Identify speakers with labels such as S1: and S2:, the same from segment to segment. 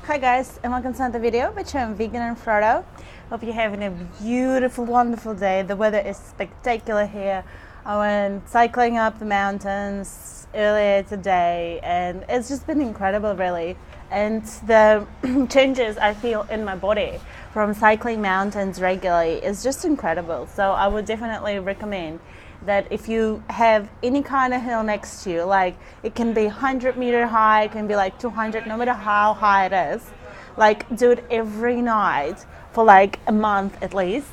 S1: Hi guys, and welcome to another video which I'm Vegan and Frodo. Hope you're having a beautiful, wonderful day. The weather is spectacular here. I went cycling up the mountains earlier today and it's just been incredible really. And the changes I feel in my body from cycling mountains regularly is just incredible. So I would definitely recommend that if you have any kind of hill next to you, like it can be 100-meter high, it can be like 200, no matter how high it is, like do it every night for like a month at least,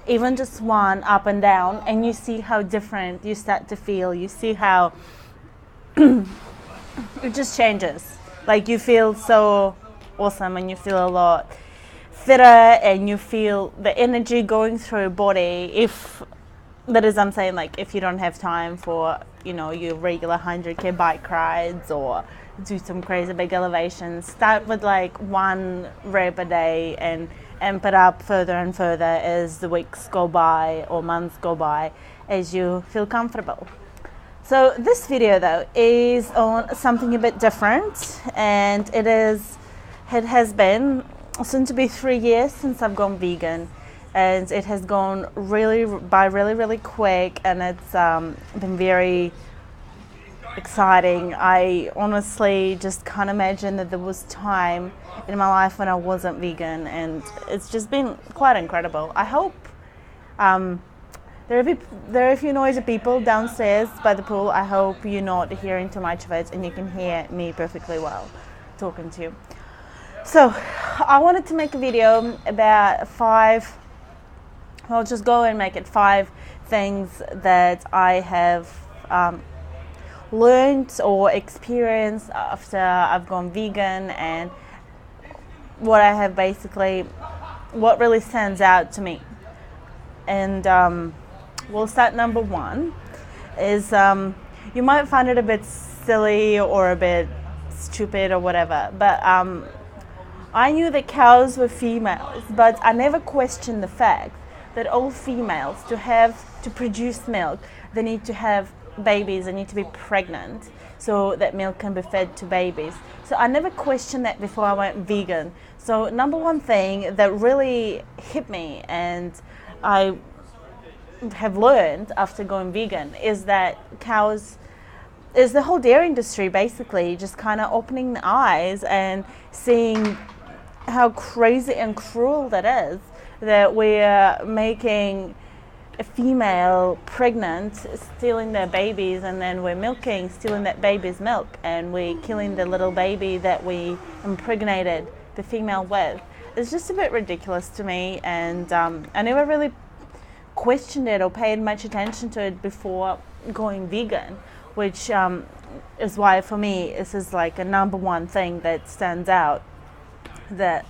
S1: even just one up and down, and you see how different you start to feel. You see how it just changes. Like you feel so awesome and you feel a lot fitter and you feel the energy going through your body. If that is, I'm saying, like if you don't have time for, your regular 100k bike rides or do some crazy big elevations, start with like one rep a day and amp it up further and further as the weeks go by or months go by as you feel comfortable. So this video though is on something a bit different, and it has been soon to be 3 years since I've gone vegan. And it has gone really quick, and it's been very exciting. I honestly just can't imagine that there was time in my life when I wasn't vegan, and it's just been quite incredible. I hope there are a few noisy people downstairs by the pool. I hope you're not hearing too much of it and you can hear me perfectly well talking to you. So I wanted to make a video about I'll just go and make it 5 things that I have learned or experienced after I've gone vegan, and what really stands out to me. And we'll start number 1 is you might find it a bit silly or a bit stupid or whatever, but I knew that cows were females, but I never questioned the fact that all females, to produce milk, they need to have babies, they need to be pregnant so that milk can be fed to babies. So I never questioned that before I went vegan. So number 1 thing that really hit me and I have learned after going vegan is that cows is the whole dairy industry basically just kind of opening the eyes and seeing how crazy and cruel that is, that we're making a female pregnant, stealing their babies, and then we're stealing that baby's milk, and we're killing the little baby that we impregnated the female with. It's just a bit ridiculous to me, and I never really questioned it or paid much attention to it before going vegan, which is why for me this is like a number 1 thing that stands out, that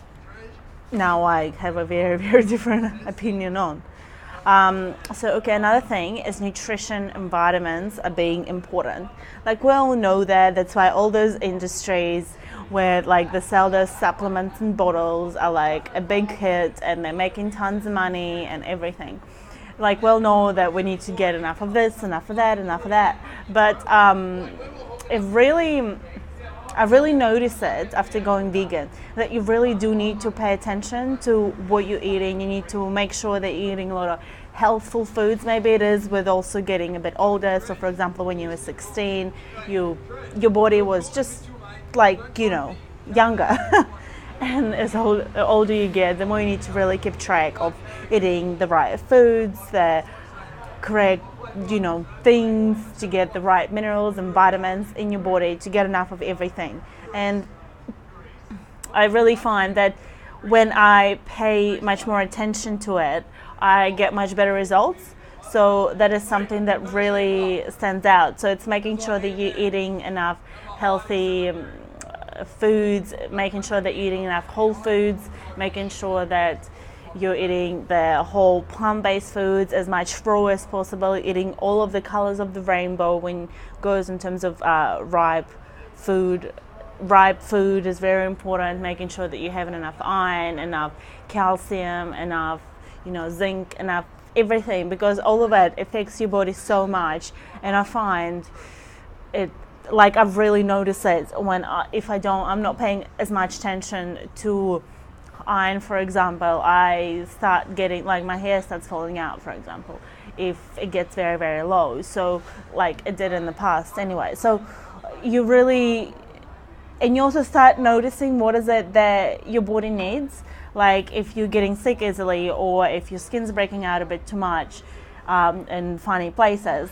S1: now I have a very different opinion on. Another thing is nutrition and vitamins are being important. Like we all know that's why all those industries where like they sell those supplements and bottles are like a big hit and they're making tons of money and everything. Like we'll know that we need to get enough of this, enough of that. But I really noticed it after going vegan, that you really do need to pay attention to what you're eating. You need to make sure that you're eating a lot of healthful foods. Maybe it is with also getting a bit older. So for example, when you were 16, your body was just like, younger. And as older you get, the more you need to really keep track of eating the right foods, the correct things to get the right minerals and vitamins in your body to get enough of everything. And I really find that when I pay much more attention to it, I get much better results. So that is something that really stands out. So it's making sure that you're eating enough healthy foods, making sure that you're eating enough whole foods, making sure that you're eating the whole plant-based foods, as much raw as possible, eating all of the colors of the rainbow when it goes in terms of ripe food. Ripe food is very important, making sure that you're having enough iron, enough calcium, enough zinc, enough everything, because all of it affects your body so much. And I find it like I've really noticed it when if I'm not paying as much attention to iron, for example, I start getting, like, my hair starts falling out, for example, if it gets very, very low. So, like it did in the past anyway. So you really, and you also start noticing what is it that your body needs. Like if you're getting sick easily, or if your skin's breaking out a bit too much in funny places,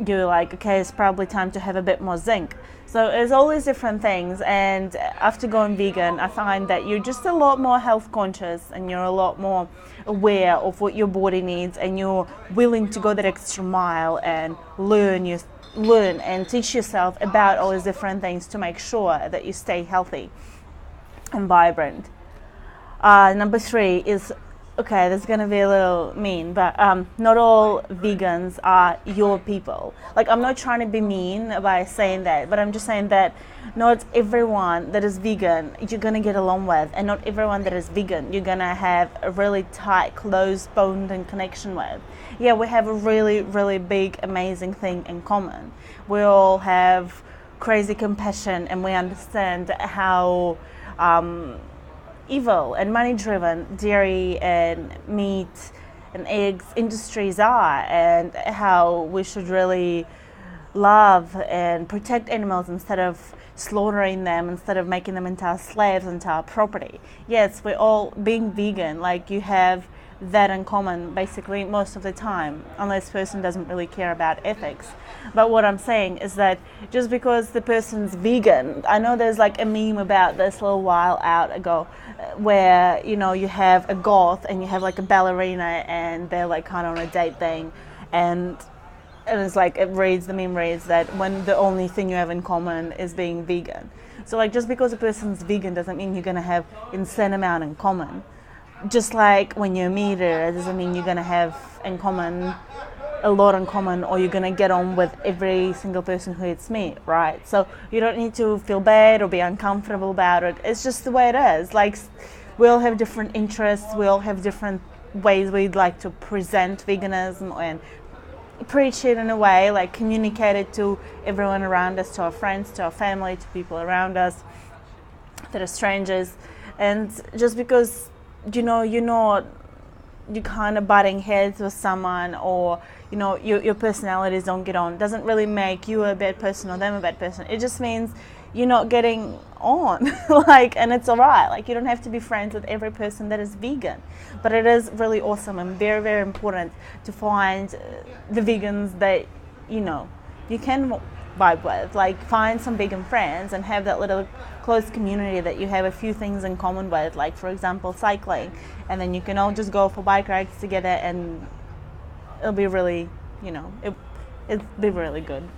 S1: you're like, okay, it's probably time to have a bit more zinc. So there's all these different things, and after going vegan, I find that you're just a lot more health conscious, and you're a lot more aware of what your body needs, and you're willing to go that extra mile and learn and teach yourself about all these different things to make sure that you stay healthy and vibrant. Number 3 is, okay, this is going to be a little mean, but not all vegans are your people. Like, I'm not trying to be mean by saying that, but I'm just saying that not everyone that is vegan you're going to get along with, and not everyone that is vegan you're going to have a really tight, close bond and connection with. Yeah, we have a really, really big, amazing thing in common. We all have crazy compassion, and we understand how evil and money-driven dairy and meat and eggs industries are, and how we should really love and protect animals instead of slaughtering them, instead of making them into our slaves, into our property. Yes, we're all being vegan, like you have that in common basically most of the time, unless person doesn't really care about ethics. But what I'm saying is that just because the person's vegan, I know there's like a meme about this a little while out ago where, you know, you have a goth and you have like a ballerina and they're like kind of on a date thing, and it's like, the meme reads that when the only thing you have in common is being vegan. So like, just because a person's vegan doesn't mean you're going to have insane amount in common. Just like when you're a meat eater, it doesn't mean you're going to have a lot in common, or you're going to get on with every single person who eats meat, right? So you don't need to feel bad or be uncomfortable about it. It's just the way it is. Like, we all have different interests. We all have different ways we'd like to present veganism and preach it in a way, like communicate it to everyone around us, to our friends, to our family, to people around us that are strangers. And just because, you know, you're kind of butting heads with someone, or, you know, your personalities don't get on, doesn't really make you a bad person or them a bad person. It just means you're not getting on. Like, and it's all right. Like, you don't have to be friends with every person that is vegan, but it is really awesome and very, very important to find the vegans that, you know, you can vibe with. Like, find some vegan friends and have that little close community that you have a few things in common with, like, for example, cycling, and then you can all just go for bike rides together, and it'll be really, you know, it'll be really good.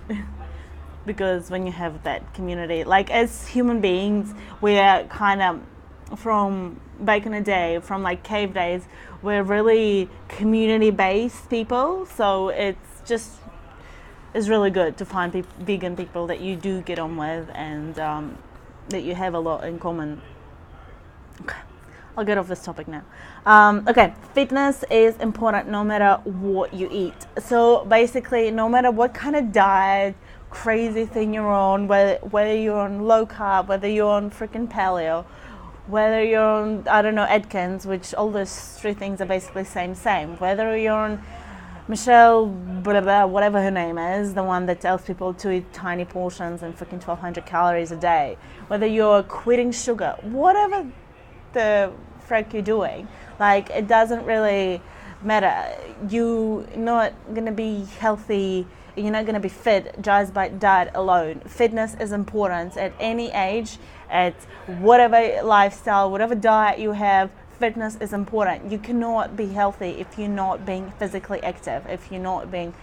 S1: Because when you have that community, like, as human beings, we're kind of, from back in the day, from like cave days, we're really community-based people. So it's really good to find vegan people that you do get on with, and that you have a lot in common. Okay, I'll get off this topic now. Okay, fitness is important no matter what you eat. So basically, no matter what kind of diet, crazy thing you're on, whether you're on low carb, whether you're on freaking paleo, whether you're on, I don't know, Atkins, which all those 3 things are basically same, whether you're on Michelle, blah, blah, whatever her name is, the one that tells people to eat tiny portions and freaking 1,200 calories a day, whether you're quitting sugar, whatever the frick you're doing, like, it doesn't really matter. You're not going to be healthy, you're not going to be fit just by diet alone. Fitness is important at any age, at whatever lifestyle, whatever diet you have. Fitness is important. You cannot be healthy if you're not being physically active, if you're not being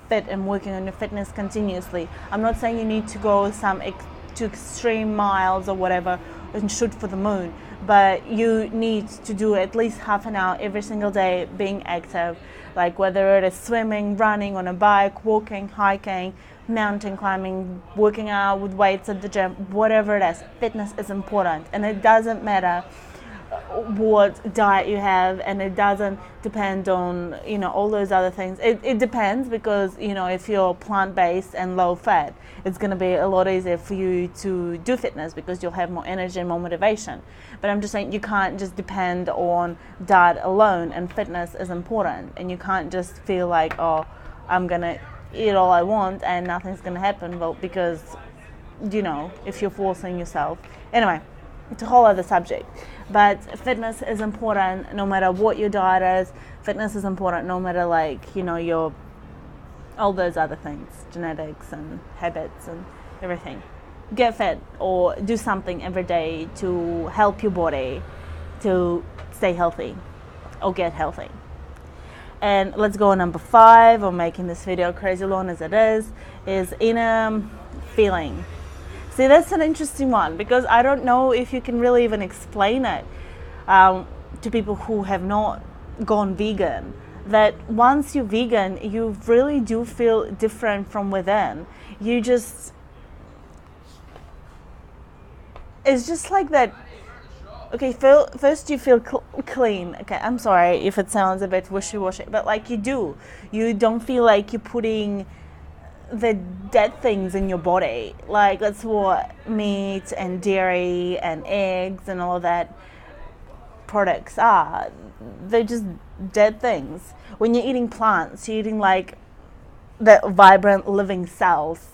S1: fit and working on your fitness continuously. I'm not saying you need to go to extreme miles or whatever and shoot for the moon, but you need to do at least half an hour every single day being active, like whether it is swimming, running on a bike, walking, hiking, mountain climbing, working out with weights at the gym, whatever it is. Fitness is important, and it doesn't matter what diet you have, and it doesn't depend on, you know, all those other things. It depends, because, you know, if you're plant-based and low fat, it's going to be a lot easier for you to do fitness because you'll have more energy and more motivation. But I'm just saying, you can't just depend on diet alone, and fitness is important, and you can't just feel like, oh, I'm going to eat all I want and nothing's going to happen. Well, because, you know, if you're forcing yourself. Anyway, it's a whole other subject. But fitness is important no matter what your diet is. Fitness is important no matter, like, you know, your all those other things, genetics and habits and everything. Get fit or do something every day to help your body to stay healthy or get healthy. And let's go on number 5. I'm making this video crazy long as it is inner feeling. See, that's an interesting one, because I don't know if you can really even explain it to people who have not gone vegan. That once you're vegan, you really do feel different from within. It's just like that. Okay, first you feel clean. Okay, I'm sorry if it sounds a bit wishy-washy, but like you do. You don't feel like you're putting the dead things in your body. Like, that's what meat and dairy and eggs and all of that products are. They're just dead things. When you're eating plants, you're eating like the vibrant living cells.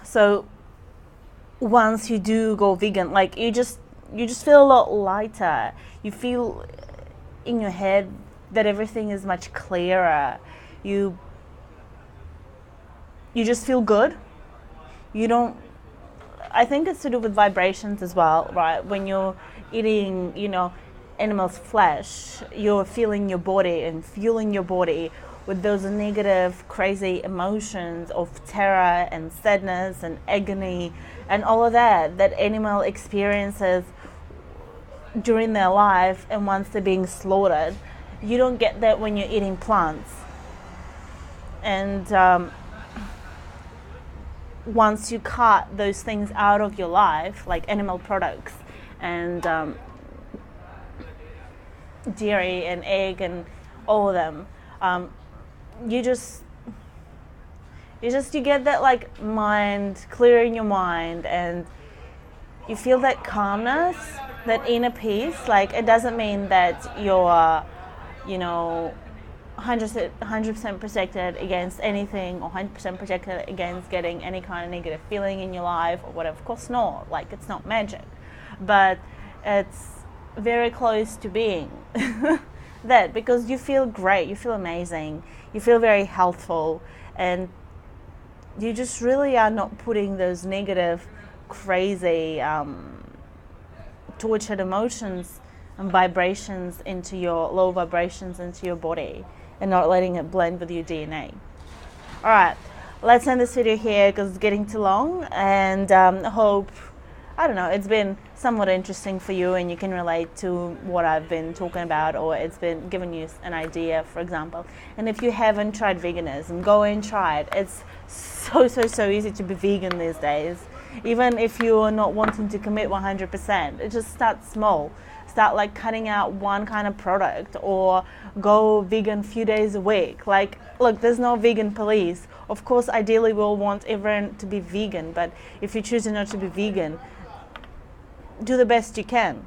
S1: So once you do go vegan, like you just feel a lot lighter. You feel in your head that everything is much clearer. You just feel good. I think it's to do with vibrations as well, right? When you're eating, you know, animal's flesh, you're feeling your body and fueling your body with those negative, crazy emotions of terror and sadness and agony and all of that animal experiences during their life and once they're being slaughtered. You don't get that when you're eating plants. And once you cut those things out of your life, like animal products and dairy and egg and all of them, you get that like mind, clearing your mind, and you feel that calmness, that inner peace. Like, it doesn't mean that you're, you know, 100% protected against anything, or 100% protected against getting any kind of negative feeling in your life or whatever. Of course not. Like, it's not magic, but it's very close to being that, because you feel great, you feel amazing, you feel very healthful, and you just really are not putting those negative, crazy, tortured emotions and vibrations into your low vibrations into your body, and not letting it blend with your DNA. All right, let's end this video here because it's getting too long, and hope, I don't know, it's been somewhat interesting for you and you can relate to what I've been talking about, or it's been giving you an idea, for example. And if you haven't tried veganism, go and try it. It's so easy to be vegan these days. Even if you're not wanting to commit 100%, it just starts small. Start like cutting out one kind of product, or go vegan a few days a week. Like, look, there's no vegan police. Of course, ideally we'll want everyone to be vegan, but if you're choosing not to be vegan, do the best you can.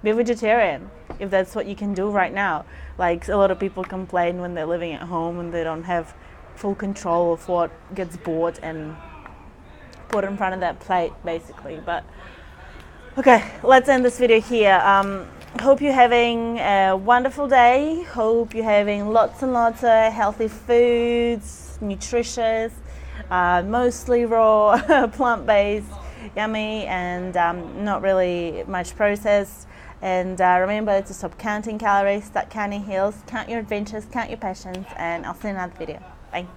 S1: Be vegetarian if that's what you can do right now. Like, a lot of people complain when they're living at home and they don't have full control of what gets bought and put in front of that plate, basically. But okay, let's end this video here. Hope you're having a wonderful day. Hope you're having lots and lots of healthy foods, nutritious, mostly raw, plant-based, yummy, and not really much processed. And remember to stop counting calories, start counting hills, count your adventures, count your passions, and I'll see you in another video. Bye.